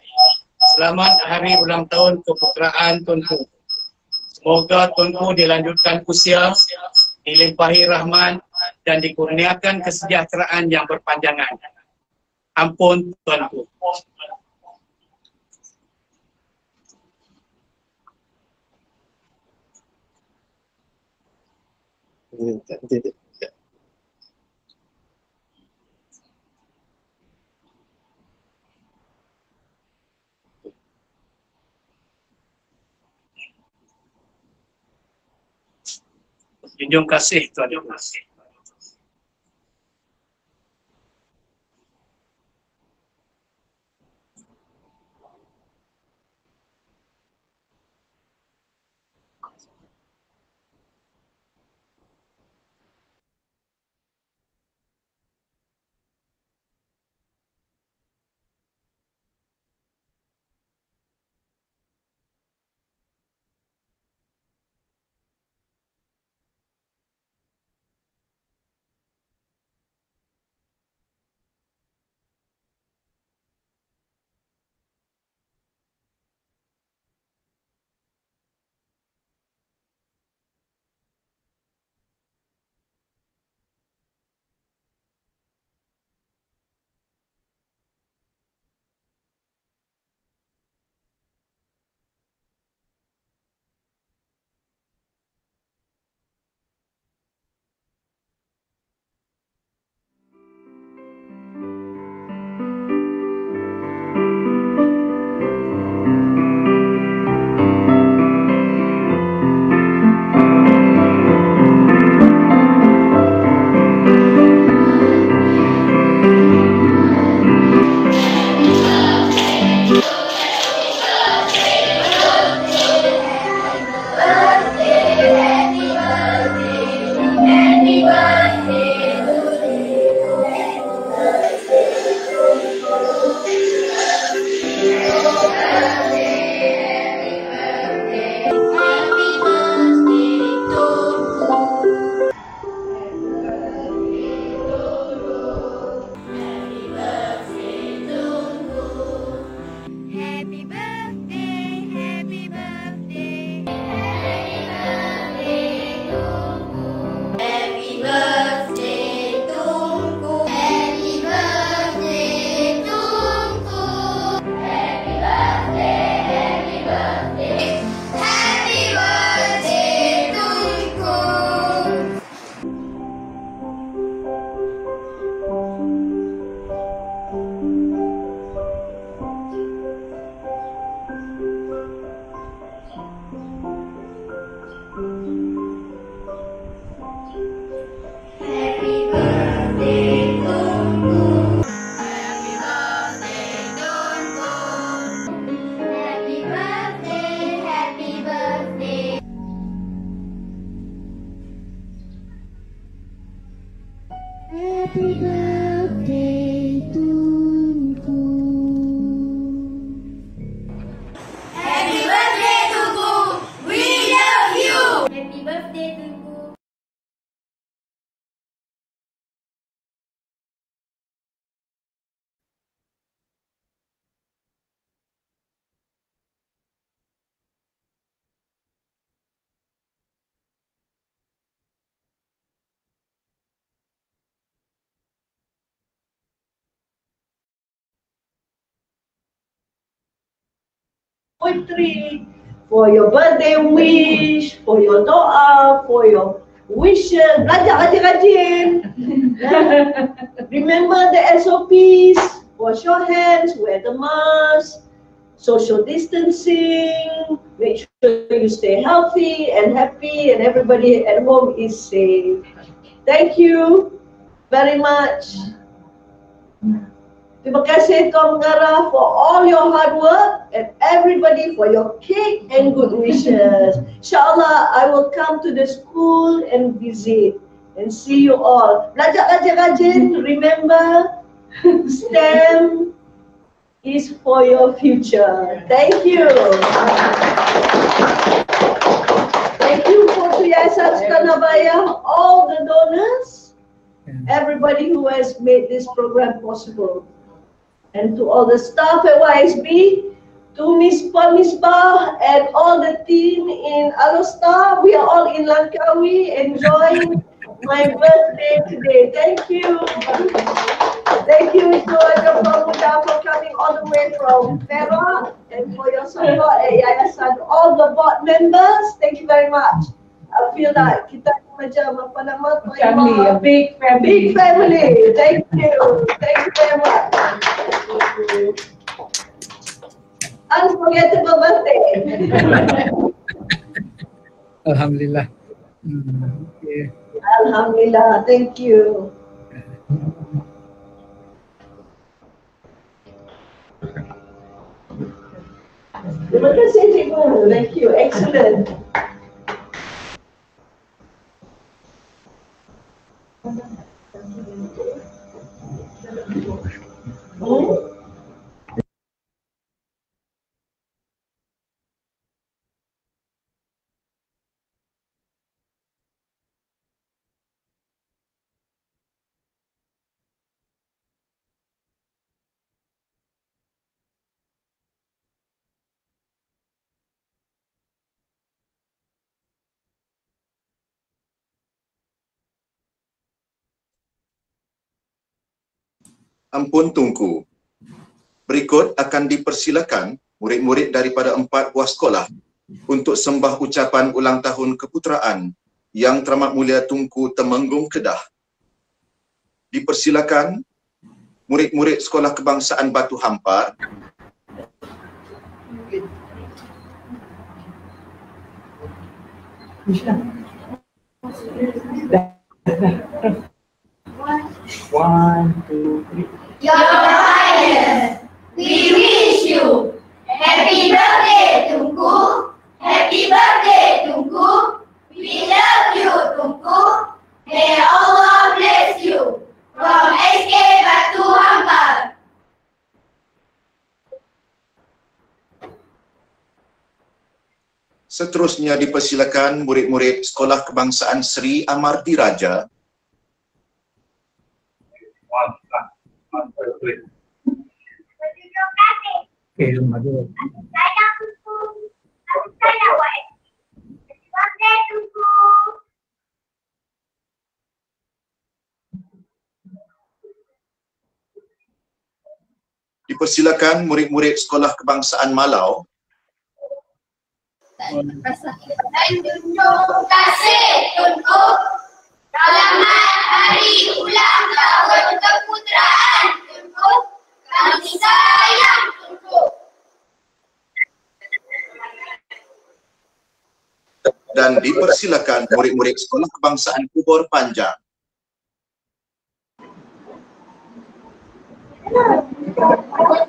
Selamat hari ulang tahun keputeraan Tunku. Semoga Tunku dilanjutkan usia, dilimpahi rahmat dan dikurniakan kesejahteraan yang berpanjangan. Ampun Tunku. menjunjung kasih tuan-tuan. Happy birthday, Tunku. Happy birthday, Tunku. We love you. Happy birthday, Tunku. Poetry, for your birthday wish, for your doa, for your wishes. Belajar rajin-rajin. Remember the SOPs. Wash your hands, wear the mask, social distancing, make sure you stay healthy and happy and everybody at home is safe. Thank you very much. Terima kasih Tuan Mengarah for all your hard work and everybody for your cake and good wishes. InsyaAllah, I will come to the school and visit and see you all. Belajar rajin-rajin, remember, STEM is for your future. Thank you. Thank you for Yayasan Sultan Abaya, all the donors, everybody who has made this program possible. And to all the staff at YSB, to Miss Misbah and all the team in Alostar, we are all in Langkawi enjoying my birthday today. Thank you. Thank you to Muda for coming all the way from Perak and for your support at Yayasan. All the board members, thank you very much. I feel like kita macam apa nama family, a big family. Big family. Thank you. Thank you very much. Unforgettable birthday. Alhamdulillah. Okay. Alhamdulillah, thank you. Terima kasih cikgu. Thank you. Excellent. Ampun Tunku. Berikut akan dipersilakan murid-murid daripada 4 buah sekolah untuk sembah ucapan ulang tahun keputeraan Yang Teramat Mulia Tunku Temenggung Kedah. Dipersilakan murid-murid Sekolah Kebangsaan Batu Hampar, One, two, three. Your Highness, we wish you happy birthday, Tunku. Happy birthday, Tunku. We love you, Tunku. May Allah bless you. From SK Batu Hampar. seterusnya dipersilakan murid-murid Sekolah Kebangsaan Seri Amardi Raja, Okay, Madu. dipersilakan murid-murid Sekolah Kebangsaan Malau, Dan junjung kasih Tunku. Selamat Hari Ulang Tahun Keputeraan Tunku. Kami sayang Tunku. dan dipersilakan murid-murid Sekolah Kebangsaan Kubor Panjang.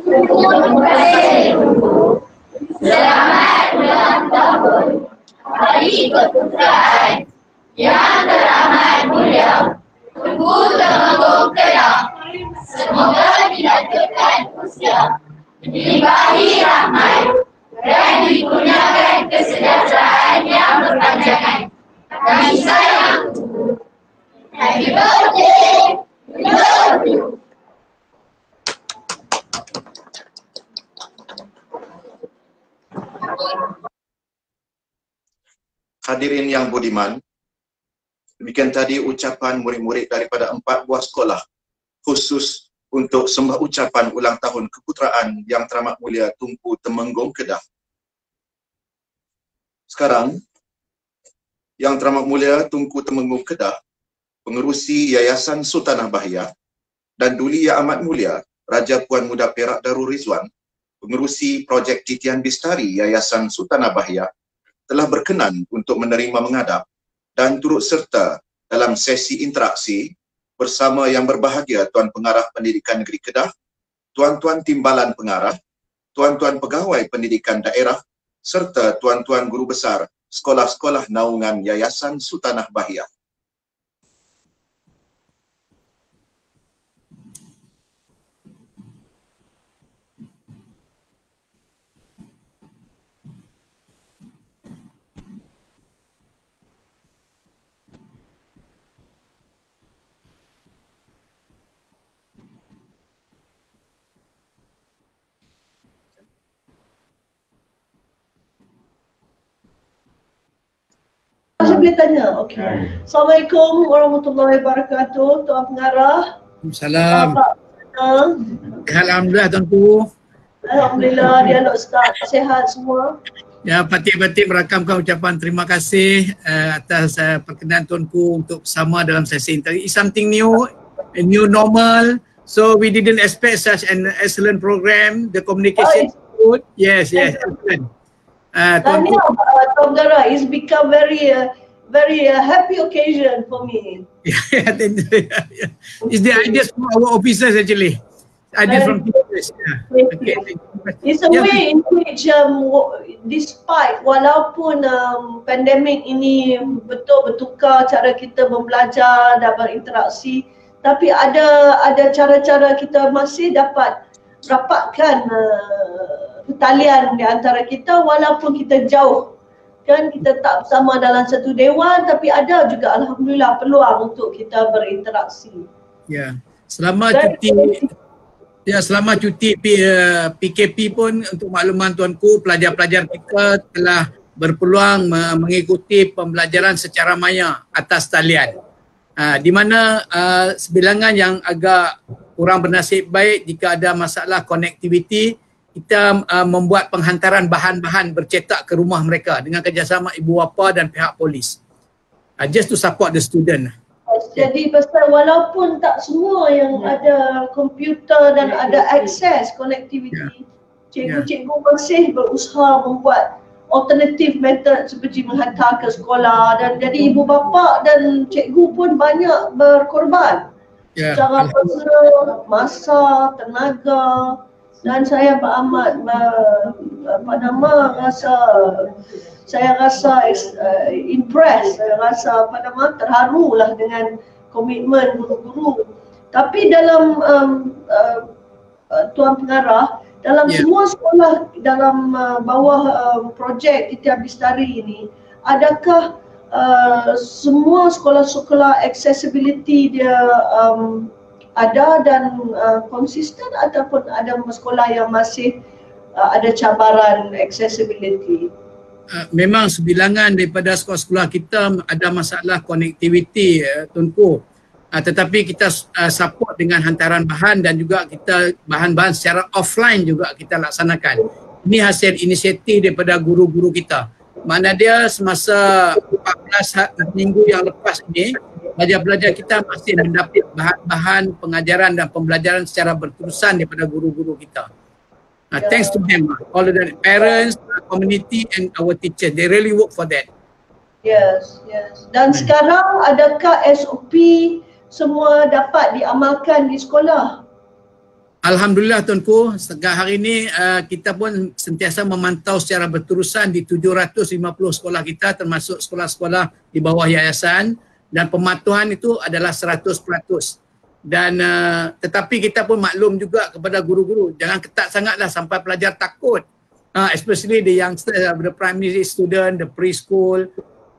Terima kasih Tunku. Selamat ulang tahun Hari Keputeraan Yang Teramat Mulia Tunku Temenggung Kedah. Semoga dilanjutkan usia, dilimpahi rahmat dan dikurniakan kesejahteraan yang berpanjangan. Kami sayang Tunku. Happy birthday. We love you. Hadirin yang budiman, demikian tadi ucapan murid-murid daripada 4 buah sekolah khusus untuk sembah ucapan ulang tahun keputeraan Yang Teramat Mulia Tunku Temenggung Kedah. Sekarang, Yang Teramat Mulia Tunku Temenggung Kedah, Pengerusi Yayasan Sultanah Bahiyah, dan Duli Yang Amat Mulia Raja Puan Muda Perak Darul Rizwan, Pengerusi Projek Titian Bistari Yayasan Sultanah Bahiyah, telah berkenan untuk menerima menghadap dan turut serta dalam sesi interaksi bersama yang berbahagia Tuan Pengarah Pendidikan Negeri Kedah, Tuan-Tuan Timbalan Pengarah, Tuan-Tuan Pegawai Pendidikan Daerah, serta Tuan-Tuan Guru Besar Sekolah-Sekolah Naungan Yayasan Sultanah Bahiyah. Saya boleh tanya? Okey. Assalamualaikum warahmatullahi wabarakatuh, Tuan Pengarah. Salam. Alhamdulillah Tuanku. Alhamdulillah, dialog Ustaz sihat semua. Ya, Patik-Patik merakamkan ucapan terima kasih atas perkenan Tuanku untuk bersama dalam sesi interaksi. It's something new, a new normal. So we didn't expect such an excellent program. The communication is good. Yes, excellent. Tuan Pengarah, it's become very very happy occasion for me. It's the ideas from our officers actually. Ideas from teachers. Okay. It's a way in which despite walaupun pandemik ini betul bertukar cara kita membelajar dan berinteraksi, tapi ada cara-cara kita masih dapat rapatkan talian di antara kita walaupun kita jauh. Kan kita tak bersama dalam satu dewan, tapi ada juga alhamdulillah peluang untuk kita berinteraksi. Ya, selama cuti PKP pun untuk makluman tuanku, pelajar-pelajar kita telah berpeluang mengikuti pembelajaran secara maya atas talian. Di mana sebilangan yang agak kurang bernasib baik jika ada masalah konektiviti, kita membuat penghantaran bahan-bahan bercetak ke rumah mereka dengan kerjasama ibu bapa dan pihak polis. Just to support the student. Jadi pasal walaupun tak semua yang ada komputer dan ada akses konektiviti, cikgu-cikgu masih berusaha membuat alternative method seperti menghantar ke sekolah, dan jadi ibu bapa dan cikgu pun banyak berkorban secara personal, masa, tenaga. Dan saya beramat saya rasa impressed, saya rasa terharulah dengan komitmen guru-guru. Tapi dalam Tuan Pengarah, dalam semua sekolah dalam bawah projek Titi Abdistari ini, adakah semua sekolah-sekolah accessibility dia ada dan konsisten, ataupun ada sekolah yang masih ada cabaran accessibility? Memang sebilangan daripada sekolah-sekolah kita ada masalah konektiviti, Tunku. Tetapi kita support dengan hantaran bahan dan juga kita bahan-bahan secara offline juga kita laksanakan. Ini hasil inisiatif daripada guru-guru kita. Mana dia semasa 14 minggu yang lepas ini, pelajar-pelajar kita masih mendapat bahan-bahan pengajaran dan pembelajaran secara berterusan daripada guru-guru kita. Thanks to them, all of the parents, community and our teachers. They really work for that. Yes. Dan sekarang adakah SOP semua dapat diamalkan di sekolah? Alhamdulillah Tuanku, sehingga hari ini kita pun sentiasa memantau secara berterusan di 750 sekolah kita, termasuk sekolah-sekolah di bawah yayasan. Dan pematuhan itu adalah 100%. Dan tetapi kita pun maklum juga kepada guru-guru, jangan ketat sangatlah sampai pelajar takut. Especially the youngsters, the primary student, the preschool.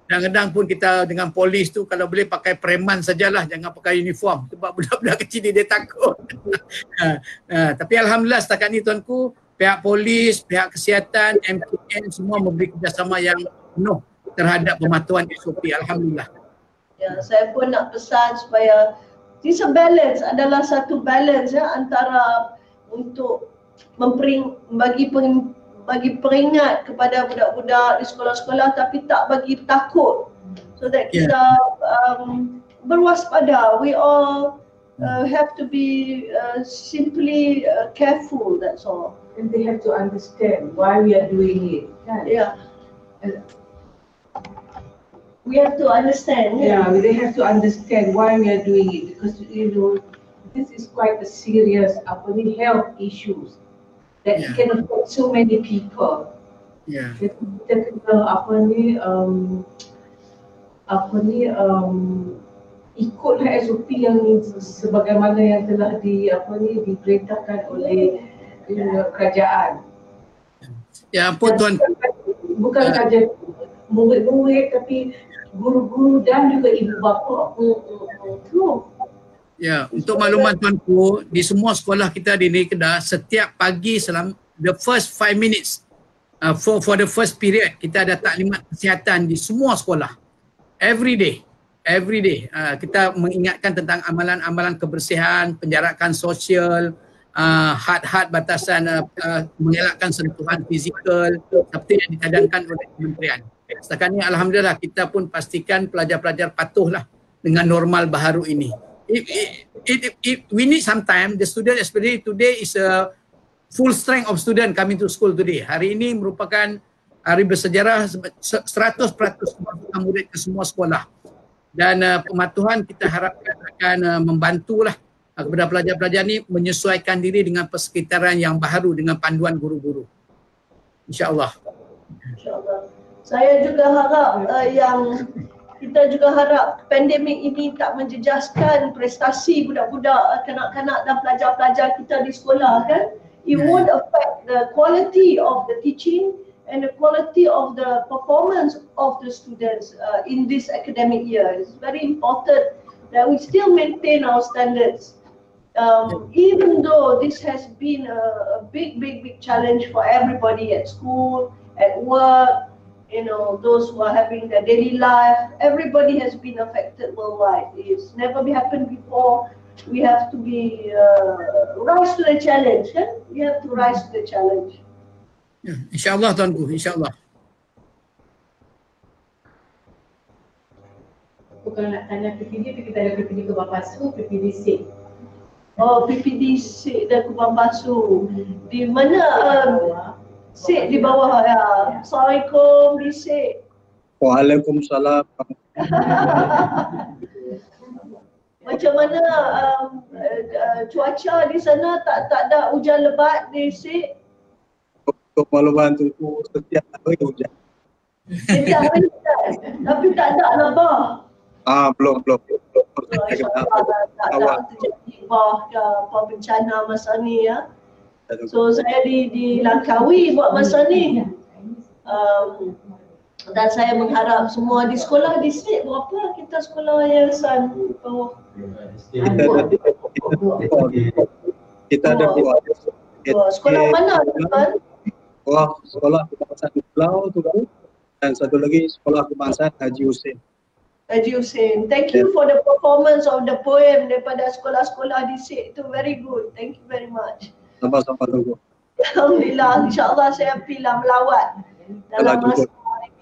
Kadang-kadang pun kita dengan polis tu kalau boleh pakai preman sajalah, jangan pakai uniform. Sebab budak-budak kecil dia takut. Tapi alhamdulillah setakat ni Tuanku, pihak polis, pihak kesihatan, MKN semua memberi kerjasama yang penuh terhadap pematuhan SOP. Alhamdulillah. Ya, saya pun nak pesan supaya this a balance, adalah satu balance antara untuk bagi peringat kepada budak-budak di sekolah-sekolah tapi tak bagi takut, so that kita berwaspada. We all have to be simply careful, that's all. And they have to understand why we are doing it. Yeah. We have to understand. Yeah, they have to understand why we are doing it, because this is quite a serious health issues that can affect so many people. Yeah. Kita ikutlah SOP yang sebagaimana yang telah diperintahkan oleh kerajaan. Ya ampun Tuan. Bukan saja murid-murid tapi guru-guru dan juga ibu bapa. Ya, untuk makluman Tuanku, di semua sekolah kita di negeri Kedah, setiap pagi selama the first 5 minutes for the first period, kita ada taklimat kesihatan di semua sekolah. Every day. Kita mengingatkan tentang amalan-amalan kebersihan, penjarakan sosial, had-had batasan, mengelakkan sentuhan fizikal seperti yang ditadangkan oleh kementerian. Setakat ni alhamdulillah kita pun pastikan pelajar-pelajar patuhlah dengan normal baharu ini. We need some time. The student especially today is a full strength of student coming to school today. Hari ini merupakan hari bersejarah 100% memasukkan murid ke semua sekolah. Dan pematuhan kita harapkan akan membantulah kepada pelajar-pelajar ni menyesuaikan diri dengan persekitaran yang baru dengan panduan guru-guru. InsyaAllah. InsyaAllah. Saya juga harap kita juga harap pandemik ini tak menjejaskan prestasi budak-budak, kanak-kanak dan pelajar-pelajar kita di sekolah kan. It won't affect the quality of the teaching and the quality of the performance of the students in this academic year. It's very important that we still maintain our standards. Even though this has been a big challenge for everybody at school, at work, you know, those who are having their daily life, everybody has been affected worldwide. It's never happened before. We have to be rise to the challenge. We have to rise to the challenge. Ya, InsyaAllah tuanku, insyaAllah. Kalau nak tanya PPD tu kita ada PPD Kubang Pasu, PPD SIG. Oh, PPD SIG dan Kubang Pasu. Di mana SIG di bawah ya. Assalamualaikum di SIG. Waalaikumsalam. Macam mana cuaca di sana, tak ada hujan lebat di SIG? Untuk makluman tu setiap hari hujan. Setiap hari hujan. Tapi tak ada labah. Belum. Tak terjadi apa bencana masa ni ya. So saya di Langkawi buat masa ni. Dan saya mengharap semua di sekolah di SIG berapa kita sekolah yayasan bawah? Kita ada buat. Sekolah mana tuan? Sekolah Kebangsaan Pulau tu dan satu lagi sekolah Kebangsaan Haji Hussein. Haji Hussein. Thank you for the performance of the poem daripada sekolah-sekolah di SIG. Itu very good. Thank you very much. Sama-sama tunggu. Alhamdulillah. InsyaAllah saya pilih melawat dalam masa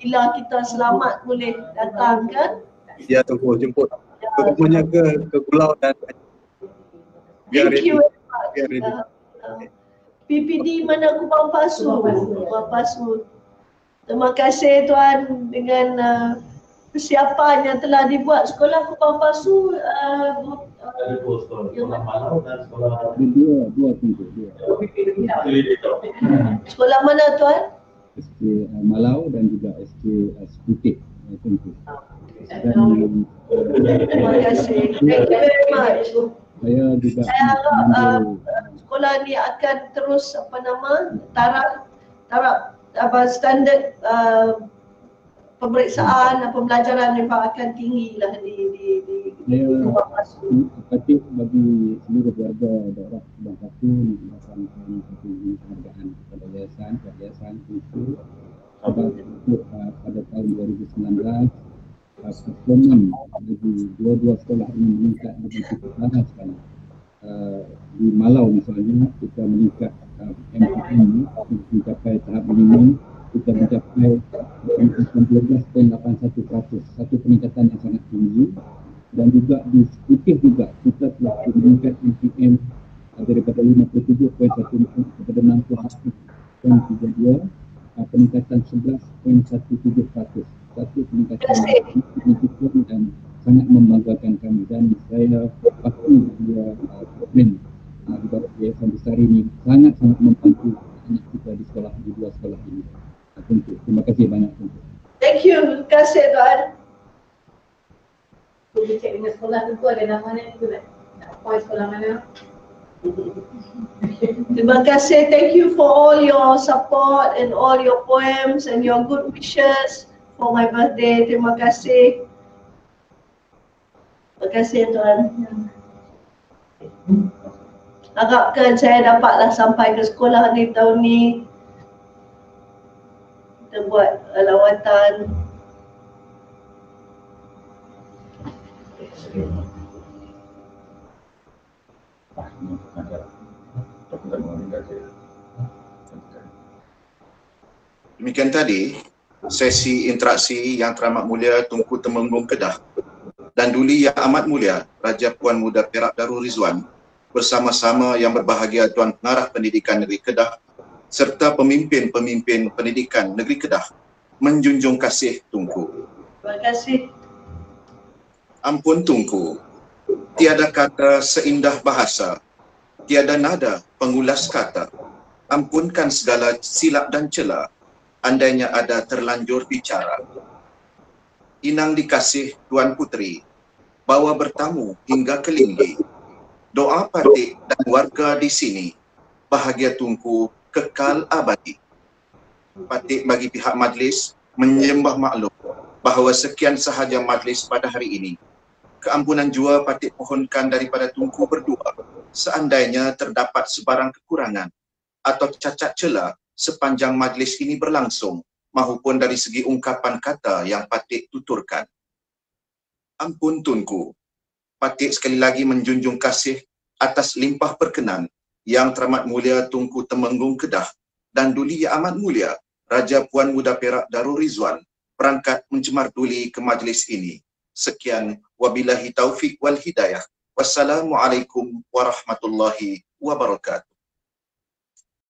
bila kita selamat boleh datang kan? Ya, tunggu jemput. Ketemunya ke Pulau dan thank you very much. PPD mana Kubang Pasu? Kubang Pasu. Terima kasih tuan dengan persiapan yang telah dibuat sekolah Kubang Pasu. Sekolah Malau dan sekolah dua. Sekolah mana tuan? SK Malau dan juga SK Seputih. Terima kasih. Thank you very much. Saya harap sekolah ni akan terus taraf standard pemeriksaan dan pembelajaran memang akan tinggi lah di Kubang Pasu. Saya bagi seluruh warga daerah Kubang Pasu menggunakan satu penghargaan kepada yayasan itu pada tahun 2019 performan bagi dua sekolah ini meningkat lebih cukup banyak sekali. Di Malau misalnya kita meningkat MPM mencapai tahap minimum, kita mencapai 12.81%, satu peningkatan yang sangat tinggi. Dan juga di Seputih juga kita telah meningkat MPM daripada 57.1 kepada 61.32, peningkatan 11.17%. Satu peningkatan yang signifikan dan sangat membanggakan kami, dan saya pasti dia komen di bawah yayasan besar ini sangat-sangat membantu anak kita di sekolah, di dua sekolah ini. Terima kasih banyak. Thank you. Terima kasih tuan. Boleh cek dengan sekolah tu ada namanya tu nak apa sekolah mana? Terima kasih. Thank you for all your support and all your poems and your good wishes for my birthday. Terima kasih. Terima kasih tuan. Harapkan saya dapatlah sampai ke sekolah ni tahun ni. Kita buat lawatan. Demikian tadi sesi interaksi Yang Teramat Mulia Tunku Temenggung Kedah dan Duli Yang Amat Mulia Raja Puan Muda Perak Darul Rizwan bersama-sama yang berbahagia Tuan Pengarah Pendidikan Negeri Kedah serta pemimpin-pemimpin pendidikan negeri Kedah menjunjung kasih Tunku. Terima kasih. Ampun Tunku, tiada kata seindah bahasa, tiada nada pengulas kata. Ampunkan segala silap dan celah, andainya ada terlanjur bicara. Inang dikasih Tuan Puteri, bawa bertamu hingga ke Linggi. Doa Patik dan warga di sini, bahagia Tunku kekal abadi. Patik bagi pihak majlis menyembah maklum bahawa sekian sahaja majlis pada hari ini. Keampunan jua Patik pohonkan daripada Tunku berdua seandainya terdapat sebarang kekurangan atau cacat celah sepanjang majlis ini berlangsung mahupun dari segi ungkapan kata yang Patik tuturkan. Ampun Tunku, Patik sekali lagi menjunjung kasih atas limpah perkenan Yang Teramat Mulia Tunku Temenggung Kedah dan Duli Yang Amat Mulia Raja Puan Muda Perak Darul Rizwan perangkat mencemar duli ke majlis ini. Sekian, wabillahi taufik wal hidayah. Wassalamualaikum warahmatullahi wabarakatuh.